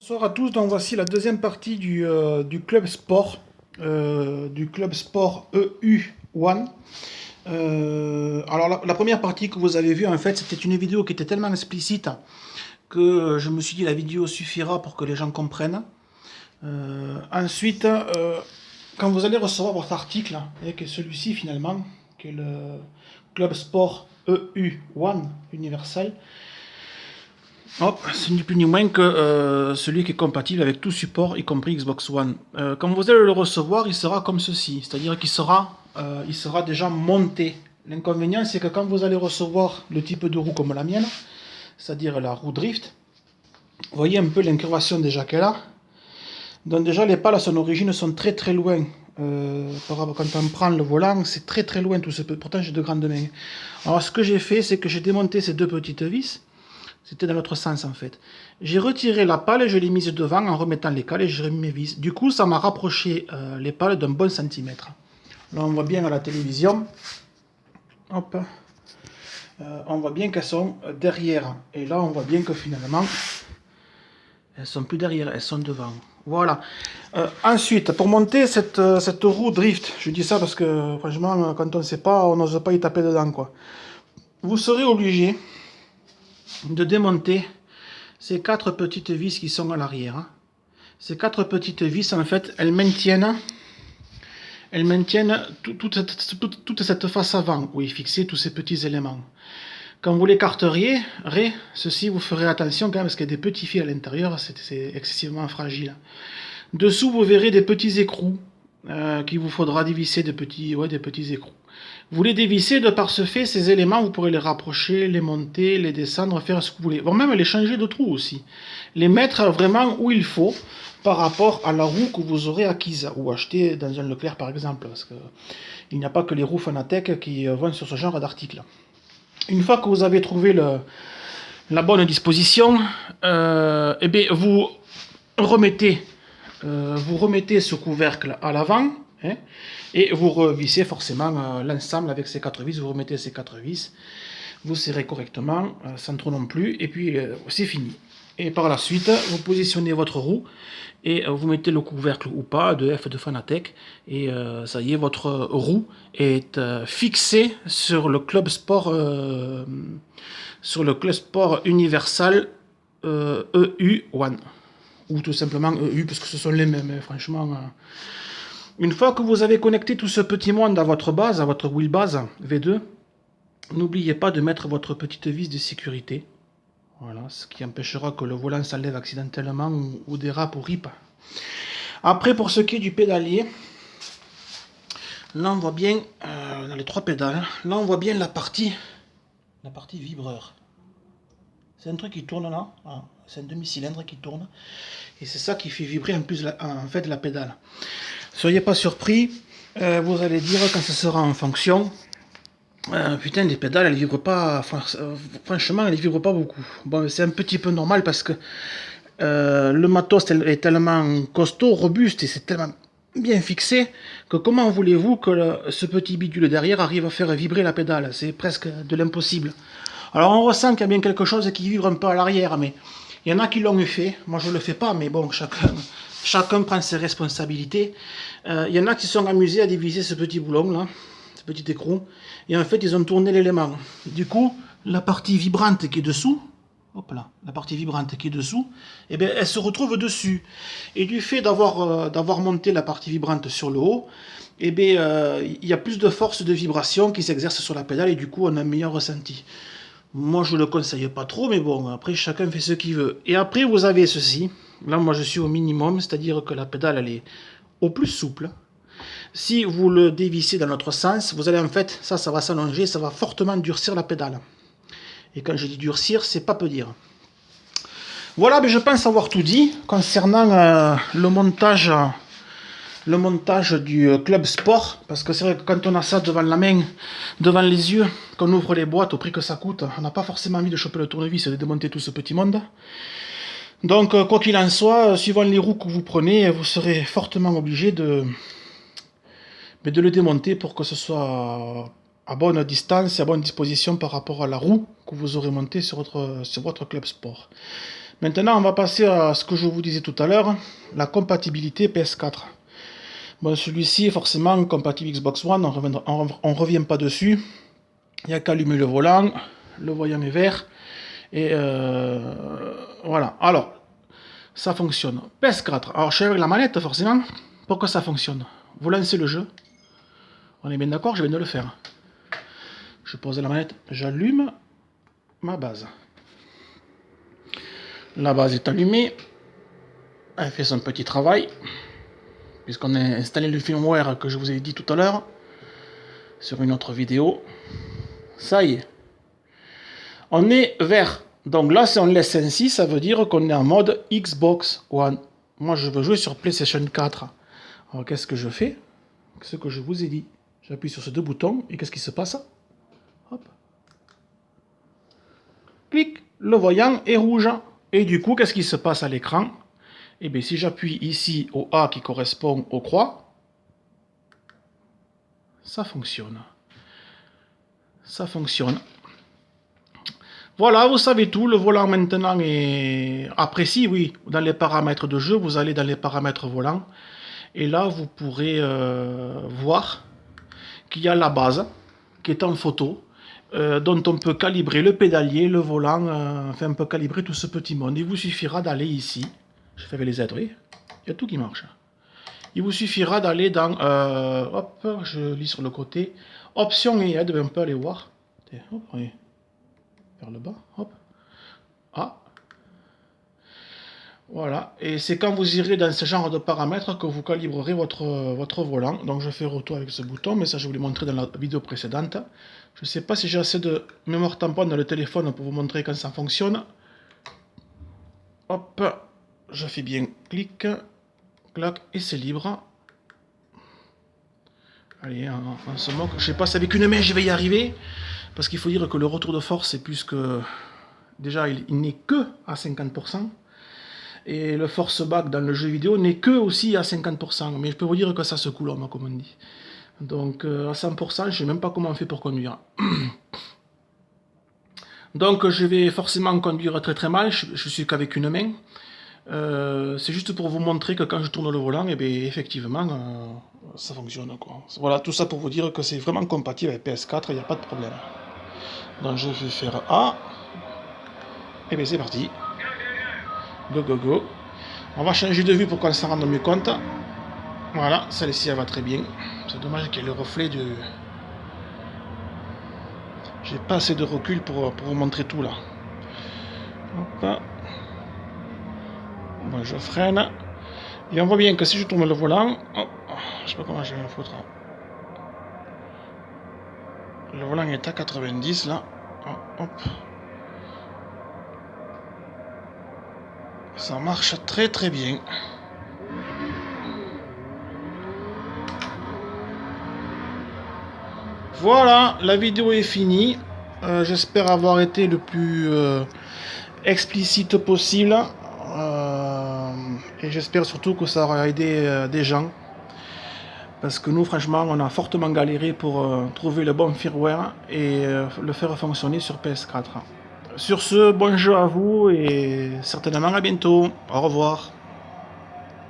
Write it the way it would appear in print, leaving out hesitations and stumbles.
Bonsoir à tous, donc voici la deuxième partie du club sport, EU1. Alors la première partie que vous avez vue, en fait, c'était une vidéo qui était tellement explicite que je me suis dit la vidéo suffira pour que les gens comprennent. Ensuite, quand vous allez recevoir votre article, et que celui-ci finalement, qui est le club sport EU1 universel, hop, c'est ni plus ni moins que celui qui est compatible avec tout support, y compris Xbox One. Quand vous allez le recevoir, il sera comme ceci, c'est-à-dire il sera déjà monté. L'inconvénient, c'est que quand vous allez recevoir le type de roue comme la mienne, c'est-à-dire la roue drift, vous voyez un peu l'incurvation déjà qu'elle a. Donc déjà, les pales à son origine sont très très loin. Quand on prend le volant, c'est très très loin tout ce peu. Pourtant, j'ai de grandes mains. Alors ce que j'ai fait, c'est que j'ai démonté ces deux petites vis. C'était dans l'autre sens en fait. J'ai retiré la pale et je l'ai mise devant en remettant les cales et j'ai remis mes vis. Du coup, ça m'a rapproché les pales d'un bon centimètre. Là, on voit bien à la télévision. Hop. On voit bien qu'elles sont derrière. Et là, on voit bien que finalement, elles sont plus derrière, elles sont devant. Voilà. Ensuite, pour monter cette roue drift, je dis ça parce que franchement, quand on ne sait pas, on n'ose pas y taper dedans, quoi. Vous serez obligé de démonter ces quatre petites vis qui sont à l'arrière. Ces quatre petites vis, en fait, elles maintiennent toute cette face avant où est fixé tous ces petits éléments. Quand vous l'écarteriez, ceci, vous ferez attention quand même parce qu'il y a des petits fils à l'intérieur, c'est excessivement fragile. Dessous, vous verrez des petits écrous qu'il vous faudra dévisser, des petits écrous. Vous les dévissez, de par ce fait, ces éléments, vous pourrez les rapprocher, les monter, les descendre, faire ce que vous voulez. Voire même les changer de trou aussi. Les mettre vraiment où il faut par rapport à la roue que vous aurez acquise ou achetée dans un Leclerc par exemple. Parce qu'il n'y a pas que les roues Fanatec qui vont sur ce genre d'article. Une fois que vous avez trouvé la bonne disposition, eh bien, vous remettez ce couvercle à l'avant, hein, et vous revissez forcément l'ensemble avec ces quatre vis. Vous remettez ces quatre vis, vous serrez correctement, sans trop non plus, et puis c'est fini. Et par la suite, vous positionnez votre roue et vous mettez le couvercle ou pas de F de Fanatec, et ça y est, votre roue est fixée sur le club sport universal EU1, ou tout simplement EU parce que ce sont les mêmes, hein, franchement. Une fois que vous avez connecté tout ce petit monde à votre base, à votre wheelbase V2, n'oubliez pas de mettre votre petite vis de sécurité. Voilà, ce qui empêchera que le volant s'enlève accidentellement ou dérape ou ripe. Après, pour ce qui est du pédalier, là on voit bien, dans les trois pédales, là on voit bien la partie vibreur. C'est un truc qui tourne là, c'est un demi-cylindre qui tourne, et c'est ça qui fait vibrer en plus en fait la pédale. Soyez pas surpris, vous allez dire quand ce sera en fonction, putain, les pédales elles vibrent pas, franchement elles vibrent pas beaucoup. Bon, c'est un petit peu normal parce que le matos est tellement costaud, robuste, et c'est tellement bien fixé que comment voulez-vous que ce petit bidule derrière arrive à faire vibrer la pédale? C'est presque de l'impossible. Alors on ressent qu'il y a bien quelque chose qui vibre un peu à l'arrière, mais il y en a qui l'ont fait, moi je le fais pas, mais bon, chacun prend ses responsabilités. Il y en a qui se sont amusés à diviser ce petit boulon là, ce petit écrou, et en fait ils ont tourné l'élément. Du coup, la partie vibrante qui est dessous, hop là, la partie vibrante qui est dessous, eh bien, elle se retrouve dessus. Et du fait d'avoir monté la partie vibrante sur le haut, eh bien, il y a plus de force de vibration qui s'exerce sur la pédale et du coup on a un meilleur ressenti. Moi je ne le conseille pas trop, mais bon, après chacun fait ce qu'il veut. Et après vous avez ceci, là moi je suis au minimum, c'est-à-dire que la pédale elle est au plus souple. Si vous le dévissez dans l'autre sens, vous allez en fait, ça va s'allonger, ça va fortement durcir la pédale. Et quand je dis durcir, c'est pas peu dire. Voilà, mais je pense avoir tout dit concernant le montage du club sport, parce que c'est vrai que quand on a ça devant la main, devant les yeux, qu'on ouvre les boîtes au prix que ça coûte, on n'a pas forcément envie de choper le tournevis et de démonter tout ce petit monde. Donc quoi qu'il en soit, suivant les roues que vous prenez, vous serez fortement obligé de le démonter pour que ce soit à bonne distance et à bonne disposition par rapport à la roue que vous aurez montée sur votre club sport. Maintenant, on va passer à ce que je vous disais tout à l'heure, la compatibilité PS4. Bon, celui-ci est forcément compatible Xbox One, on revient pas dessus. Il n'y a qu'à allumer le volant, le voyant est vert, et voilà. Alors, ça fonctionne. PS4, alors je suis avec la manette forcément, pour que ça fonctionne. Vous lancez le jeu, on est bien d'accord, je viens de le faire. Je pose la manette, j'allume ma base. La base est allumée, elle fait son petit travail, puisqu'on a installé le firmware que je vous ai dit tout à l'heure, sur une autre vidéo. Ça y est. On est vert. Donc là, si on laisse ainsi, ça veut dire qu'on est en mode Xbox One. Moi, je veux jouer sur PlayStation 4. Alors, qu'est-ce que je fais? Ce que je vous ai dit. J'appuie sur ces deux boutons, et qu'est-ce qui se passe? Hop. Clic, le voyant est rouge. Et du coup, qu'est-ce qui se passe à l'écran? Eh bien, si j'appuie ici au A qui correspond aux croix, ça fonctionne. Ça fonctionne. Voilà, vous savez tout. Le volant maintenant est... Après, si, oui, dans les paramètres de jeu, vous allez dans les paramètres volant. Et là, vous pourrez voir qu'il y a la base qui est en photo, dont on peut calibrer le pédalier, le volant, enfin, on peut calibrer tout ce petit monde. Il vous suffira d'aller ici. Je fais avec les aides, oui. Il y a tout qui marche. Il vous suffira d'aller dans... hop, je lis sur le côté. Options et aides, on peut aller voir. Hop, oui. Vers le bas, hop. Ah. Voilà. Et c'est quand vous irez dans ce genre de paramètres que vous calibrerez votre volant. Donc je fais retour avec ce bouton, mais ça je vous l'ai montré dans la vidéo précédente. Je ne sais pas si j'ai assez de mémoire tampon dans le téléphone pour vous montrer quand ça fonctionne. Hop. Je fais bien clic, clac, et c'est libre. Allez, on se moque. Je sais pas si avec une main je vais y arriver. Parce qu'il faut dire que le retour de force est plus que... Déjà, il n'est que à 50%. Et le force back dans le jeu vidéo n'est que aussi à 50%. Mais je peux vous dire que ça se coule, comme on dit. Donc à 100%, je ne sais même pas comment on fait pour conduire. Donc je vais forcément conduire très très mal. Je suis qu'avec une main. C'est juste pour vous montrer que quand je tourne le volant, et bien, effectivement, ça fonctionne, quoi. Voilà, tout ça pour vous dire que c'est vraiment compatible avec PS4, il n'y a pas de problème. Donc je vais faire A. Et bien c'est parti. Go go go. On va changer de vue pour qu'on s'en rende mieux compte. Voilà, celle-ci elle va très bien. C'est dommage qu'il y ait le reflet de... J'ai pas assez de recul pour vous montrer tout là. Hop. Bon, je freine. Et on voit bien que si je tourne le volant... Oh, je sais pas comment je vais me foutre. Le volant est à 90 là. Hop. Ça marche très très bien. Voilà, la vidéo est finie. J'espère avoir été le plus explicite possible. Et j'espère surtout que ça aura aidé des gens. Parce que nous, franchement, on a fortement galéré pour trouver le bon firmware et le faire fonctionner sur PS4. Sur ce, bon jeu à vous et certainement à bientôt. Au revoir.